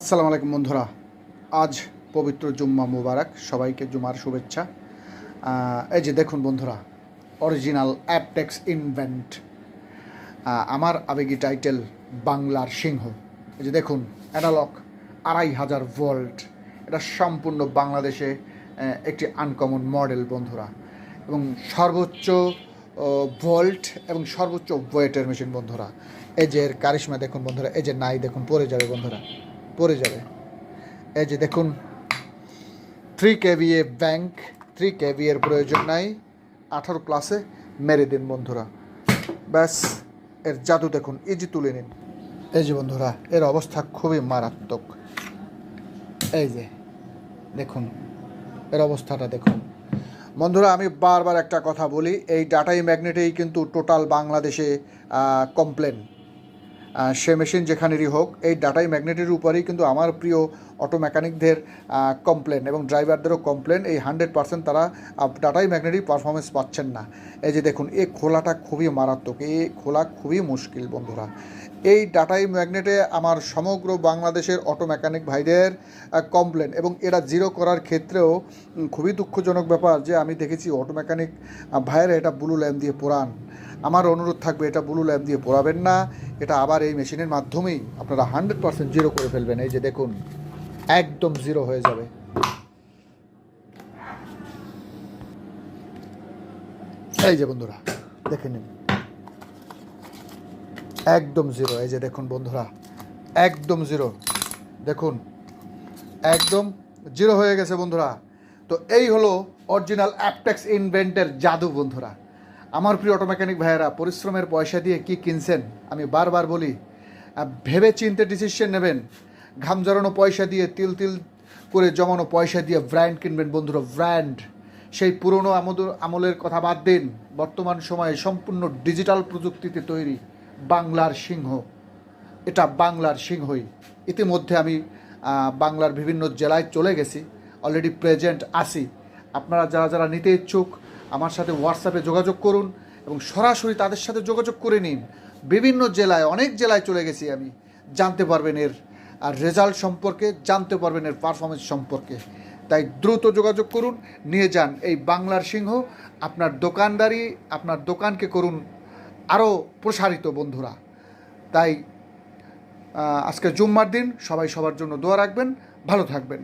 আসসালামু আলাইকুম বন্ধুরা, আজ পবিত্র জুম্মা মুবারক, সবাইকে জুমার শুভেচ্ছা। এই যে দেখুন বন্ধুরা, অরিজিনাল অ্যাপটেক্স ইনভেন্ট, আমার আবেগী টাইটেল বাংলার সিংহ। এই যে দেখুন, অ্যানালগ 2500 ভোল্ট, এটা সম্পূর্ণ বাংলাদেশে একটি আনকমন মডেল বন্ধুরা, এবং সর্বোচ্চ ভোল্ট এবং সর্বোচ্চ ওয়েটের মেশিন বন্ধুরা। এই যে এর কারিশমা দেখুন বন্ধুরা, এই যে নাই দেখুন পড়ে যাবে বন্ধুরা, পড়ে যাবে। এই যে দেখুন 3 KVA ব্যাংক, 3 KVA এর প্রয়োজন নাই, 18 প্লাসে মেরে দিন বন্ধুরা, ব্যাস। এর জাদু দেখুন, ইজি তুলে নিন। এই যে বন্ধুরা, এর অবস্থা খুবই মারাত্মক। এই যে দেখুন এর অবস্থাটা দেখুন বন্ধুরা। আমি বারবার একটা কথা বলি, এই ডাটাই ম্যাগনেটেই কিন্তু টোটাল বাংলাদেশে কমপ্লেন। সে মেশিন যেখানেরই হোক, এই ডাটাই ম্যাগনেটের উপরেই কিন্তু আমার প্রিয় অটো মেকানিকদের কমপ্লেন এবং ড্রাইভারদেরও কমপ্লেন। এই 100% তারা ডাটাই ম্যাগনেটই পারফরমেন্স পাচ্ছেন না। এই যে দেখুন, এই খোলাটা খুবই মারাত্মক, এই খোলা খুবই মুশকিল বন্ধুরা। এই ডাটাই ম্যাগনেটে আমার সমগ্র বাংলাদেশের অটো মেকানিক ভাইদের কমপ্লেন, এবং এরা জিরো করার ক্ষেত্রেও খুবই দুঃখজনক ব্যাপার যে আমি দেখেছি অটো মেকানিক ভাইয়েরা এটা ব্লু ল্যাম্প দিয়ে পোড়ান। আমার অনুরোধ থাকবে, এটা ব্লু ল্যাম্প দিয়ে পোড়াবেন না, এটা আবার এই মেশিনের মাধ্যমেই আপনারা 100% জিরো করে ফেলবেন। এই যে দেখুন, একদম জিরো হয়ে যাবে। এই যে বন্ধুরা দেখে নিন, একদম জিরো। এই যে দেখুন বন্ধুরা, একদম জিরো, দেখুন একদম জিরো হয়ে গেছে বন্ধুরা। তো এই হলো অরিজিনাল অ্যাপটেক্স ইনভেন্টের জাদু বন্ধুরা। আমার প্রিয় অটো মেকানিক ভাইয়েরা, পরিশ্রমের পয়সা দিয়ে কি কিনছেন আমি বারবার বলি, ভেবে চিনতে ডিসিশন নেবেন। ঘাম জড়ানো পয়সা দিয়ে, তিল তিল করে জমানো পয়সা দিয়ে ব্র্যান্ড কিনবেন বন্ধুরা, ব্র্যান্ড। সেই পুরনো আমলের কথা বাদ দিন, বর্তমান সময়ে সম্পূর্ণ ডিজিটাল প্রযুক্তিতে তৈরি বাংলার সিংহ। এটা বাংলার সিংহই। ইতিমধ্যে আমি বাংলার বিভিন্ন জেলায় চলে গেছি, অলরেডি প্রেজেন্ট আসি। আপনারা যারা যারা নিতে ইচ্ছুক আমার সাথে হোয়াটসঅ্যাপে যোগাযোগ করুন এবং সরাসরি তাদের সাথে যোগাযোগ করে নিন। বিভিন্ন জেলায়, অনেক জেলায় চলে গেছি আমি, জানতে পারবেন এর রেজাল্ট সম্পর্কে, জানতে পারবেন এর পারফরমেন্স সম্পর্কে। তাই দ্রুত যোগাযোগ করুন, নিয়ে যান এই বাংলার সিংহ। আপনার দোকানদারি, আপনার দোকানকে করুন আরও প্রসারিত বন্ধুরা। তাই আজকে জুম্মার দিন, সবাই সবার জন্য দোয়া রাখবেন, ভালো থাকবেন।